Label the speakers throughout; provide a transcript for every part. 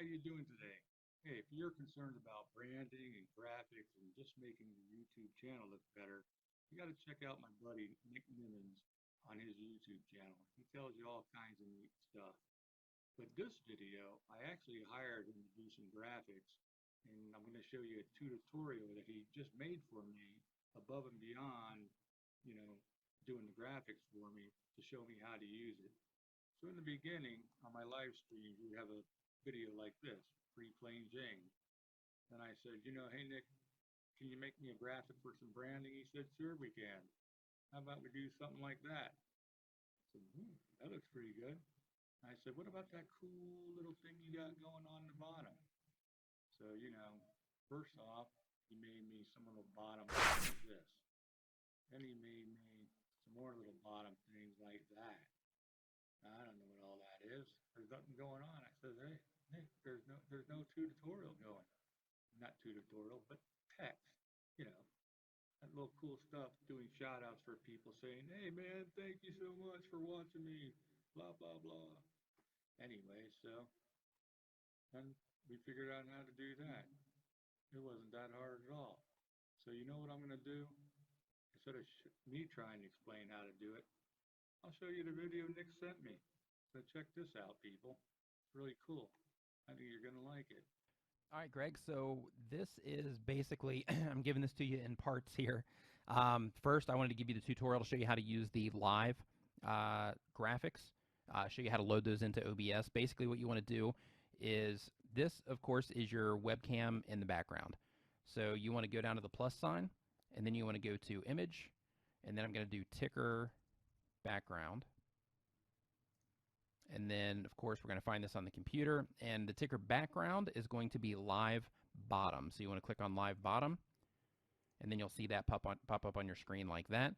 Speaker 1: you doing today? Hey, if you're concerned about branding and graphics and just making your YouTube channel look better, you got to check out my buddy Nick Nimmin on his YouTube channel. He tells you all kinds of neat stuff. But this video, I actually hired him to do some graphics, and I'm going to show you a tutorial that he just made for me above and beyond, doing the graphics for me to show me how to use it. So in the beginning, on my live stream, we have a video like this, free plain Jane. And I said, hey Nick, can you make me a graphic for some branding? He said, sure we can. How about we do something like that? I said, that looks pretty good. I said, what about that cool little thing you got going on the bottom? So, first off, he made me some little bottom like this. Then he made me some more little bottom things like that. Now, I don't know what all that is. There's nothing going on. I said, hey, Nick, there's no tutorial going. Not tutorial, but text. That little cool stuff, doing shout outs for people saying, hey man, thank you so much for watching me, blah, blah, blah. Anyway, so then we figured out how to do that. It wasn't that hard at all. So you know what I'm going to do? Instead of me trying to explain how to do it, I'll show you the video Nick sent me. So check this out, people. It's really cool. I think you're going to like it.
Speaker 2: All right, Greg, so this is basically, I'm giving this to you in parts here. First, I wanted to give you the tutorial to show you how to use the live graphics, show you how to load those into OBS. Basically, what you want to do is, this, of course, is your webcam in the background. So you want to go down to the plus sign, and then you want to go to Image, and then I'm going to do Ticker Background. And then, of course, we're going to find this on the computer. And the ticker background is going to be live bottom. So you want to click on live bottom. And then you'll see that pop up on your screen like that.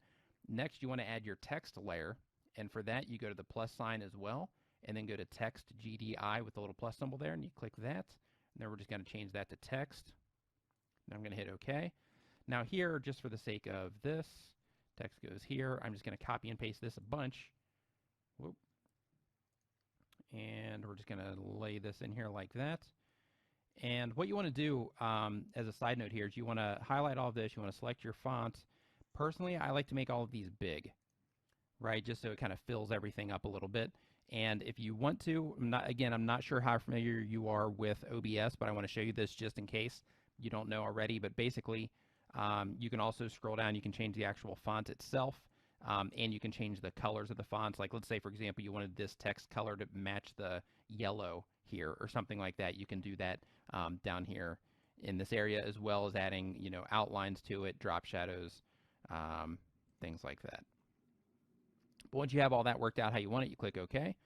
Speaker 2: Next, you want to add your text layer. And for that, you go to the plus sign as well. And then go to text GDI with the little plus symbol there. And you click that. And then we're just going to change that to text. And I'm going to hit OK. Now here, just for the sake of this, text goes here. I'm just going to copy and paste this a bunch. Whoop. And we're just going to lay this in here like that. And what you want to do as a side note here is you want to highlight all of this. You want to select your font. Personally, I like to make all of these big, right? Just so it kind of fills everything up a little bit. And if you want to, I'm not sure how familiar you are with OBS, but I want to show you this just in case you don't know already. But basically, you can also scroll down. You can change the actual font itself. And you can change the colors of the fonts. Like, let's say, for example, you wanted this text color to match the yellow here or something like that. You can do that down here in this area, as well as adding, outlines to it, drop shadows, things like that. But once you have all that worked out how you want it, you click OK,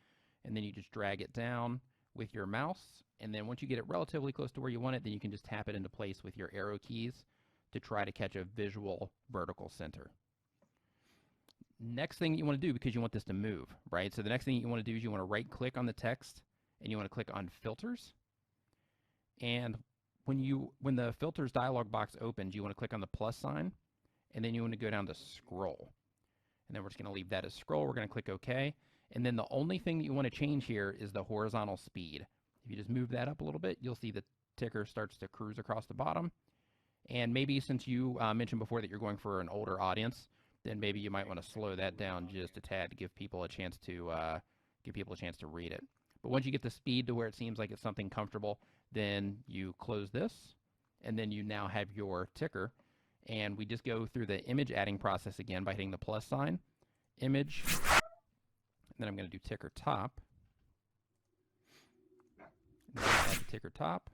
Speaker 2: and then you just drag it down with your mouse. And then once you get it relatively close to where you want it, then you can just tap it into place with your arrow keys to try to catch a visual vertical center. Next thing you want to do, because you want this to move, right? So the next thing you want to do is you want to right click on the text and you want to click on filters. And when the filters dialog box opens, you want to click on the plus sign, and then you want to go down to scroll. And then we're just going to leave that as scroll. We're going to click OK. And then the only thing that you want to change here is the horizontal speed. If you just move that up a little bit, you'll see the ticker starts to cruise across the bottom. And maybe since you mentioned before that you're going for an older audience, then maybe you might want to slow that down just a tad to give people a chance to read it. But once you get the speed to where it seems like it's something comfortable, then you close this, and then you now have your ticker. And we just go through the image adding process again by hitting the plus sign, image, and then I'm going to do ticker top. And then add the ticker top,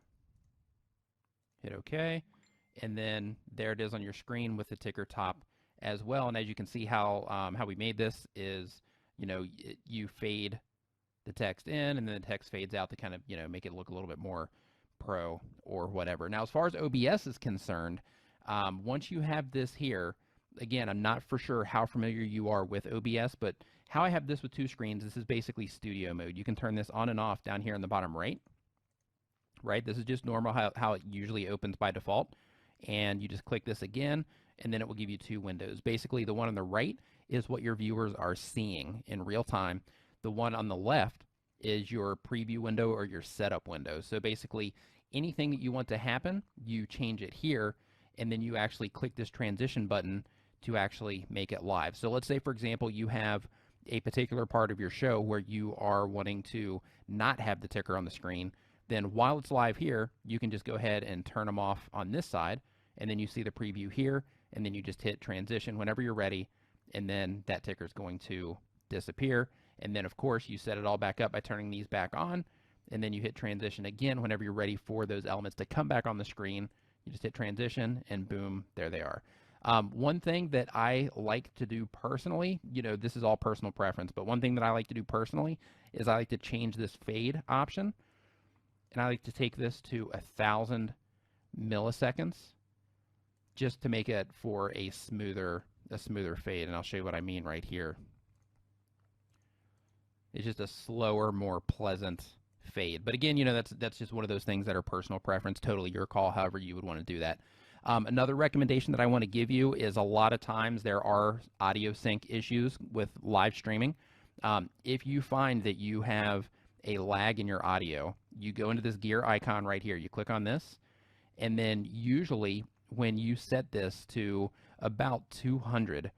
Speaker 2: hit OK, and then there it is on your screen with the ticker top as well. And as you can see, how we made this is, you fade the text in, and then the text fades out to kind of, make it look a little bit more pro or whatever. Now, as far as OBS is concerned, once you have this here, again, I'm not for sure how familiar you are with OBS, but how I have this with two screens, this is basically studio mode. You can turn this on and off down here in the bottom right. This is just normal how it usually opens by default. And you just click this again, and then it will give you two windows. Basically, the one on the right is what your viewers are seeing in real time. The one on the left is your preview window or your setup window. So basically, anything that you want to happen, you change it here, and then you actually click this transition button to actually make it live. So let's say, for example, you have a particular part of your show where you are wanting to not have the ticker on the screen. Then while it's live here, you can just go ahead and turn them off on this side, and then you see the preview here, and then you just hit transition whenever you're ready, and then that ticker is going to disappear. And then, of course, you set it all back up by turning these back on, and then you hit transition again whenever you're ready for those elements to come back on the screen. You just hit transition, and boom, there they are. One thing that I like to do personally, this is all personal preference, but one thing that I like to do personally is I like to change this fade option, and I like to take this to 1,000 milliseconds just to make it for a smoother fade, and I'll show you what I mean right here. It's just a slower, more pleasant fade. But again, that's just one of those things that are personal preference, totally your call, however you would want to do that. Another recommendation that I want to give you is a lot of times there are audio sync issues with live streaming. If you find that you have a lag in your audio, you go into this gear icon right here. You click on this, and then usually when you set this to about 200,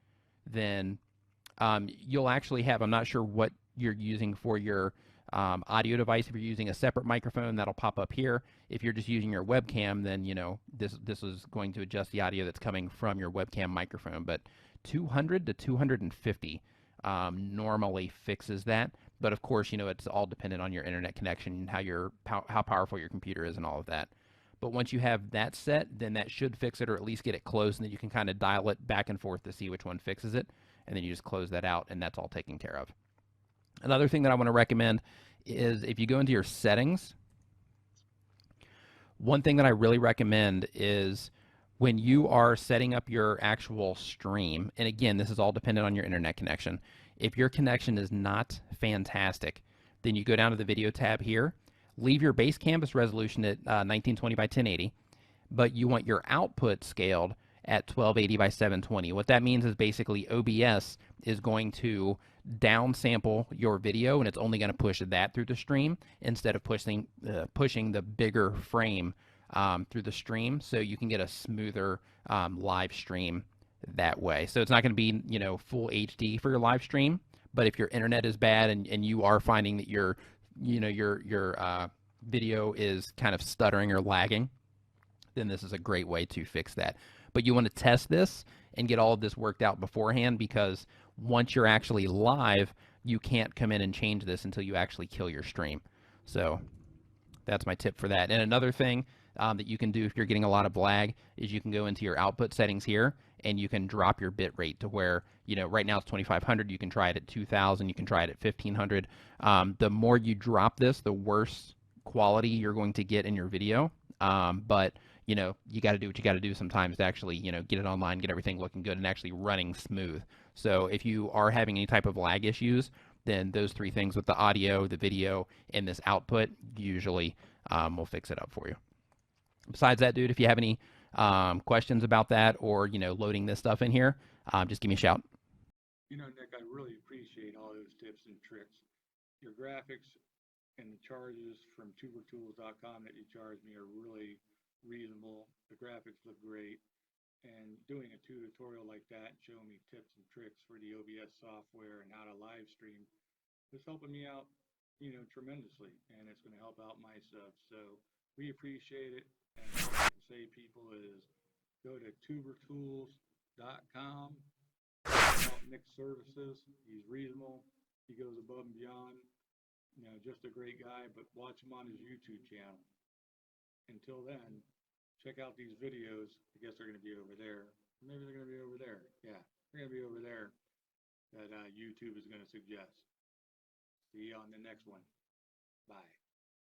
Speaker 2: then you'll actually have, I'm not sure what you're using for your audio device. If you're using a separate microphone, that'll pop up here. If you're just using your webcam, then this is going to adjust the audio that's coming from your webcam microphone. But 200 to 250 normally fixes that. But of course, it's all dependent on your internet connection and how powerful your computer is and all of that. But once you have that set, then that should fix it, or at least get it close, and then you can kind of dial it back and forth to see which one fixes it. And then you just close that out, and that's all taken care of. Another thing that I want to recommend is if you go into your settings, one thing that I really recommend is when you are setting up your actual stream, and again, this is all dependent on your internet connection. If your connection is not fantastic, then you go down to the video tab here, leave your base canvas resolution at 1920 by 1080, but you want your output scaled at 1280 by 720. What that means is basically OBS is going to downsample your video, and it's only going to push that through the stream instead of pushing the bigger frame through the stream, so you can get a smoother live stream that way. So it's not going to be full HD for your live stream, but if your internet is bad and you are finding that your video is kind of stuttering or lagging, then this is a great way to fix that. But you want to test this and get all of this worked out beforehand, because once you're actually live, you can't come in and change this until you actually kill your stream. So that's my tip for that. And another thing that you can do if you're getting a lot of lag is you can go into your output settings here, and you can drop your bit rate to where, right now it's 2500. You can try it at 2000. You can try it at 1500. The more you drop this, the worse quality you're going to get in your video. But you got to do what you got to do sometimes to actually, get it online, get everything looking good and actually running smooth. So if you are having any type of lag issues, then those three things with the audio, the video, and this output usually will fix it up for you. Besides that, dude, if you have any questions about that or, loading this stuff in here, just give me a shout.
Speaker 1: Nick, I really appreciate all those tips and tricks. Your graphics and the charges from tubertools.com that you charge me are really reasonable. The graphics look great, and doing a tutorial like that, showing me tips and tricks for the OBS software and how to live stream, is helping me out, tremendously, and it's going to help out my subs. So we appreciate it, and all I can say, people, is go to tubertools.com, check out Nick's services. He's reasonable. He goes above and beyond. Just a great guy, but watch him on his YouTube channel. Until then, check out these videos. I guess they're going to be over there. Maybe they're going to be over there. Yeah, they're going to be over there that YouTube is going to suggest. See you on the next one. Bye.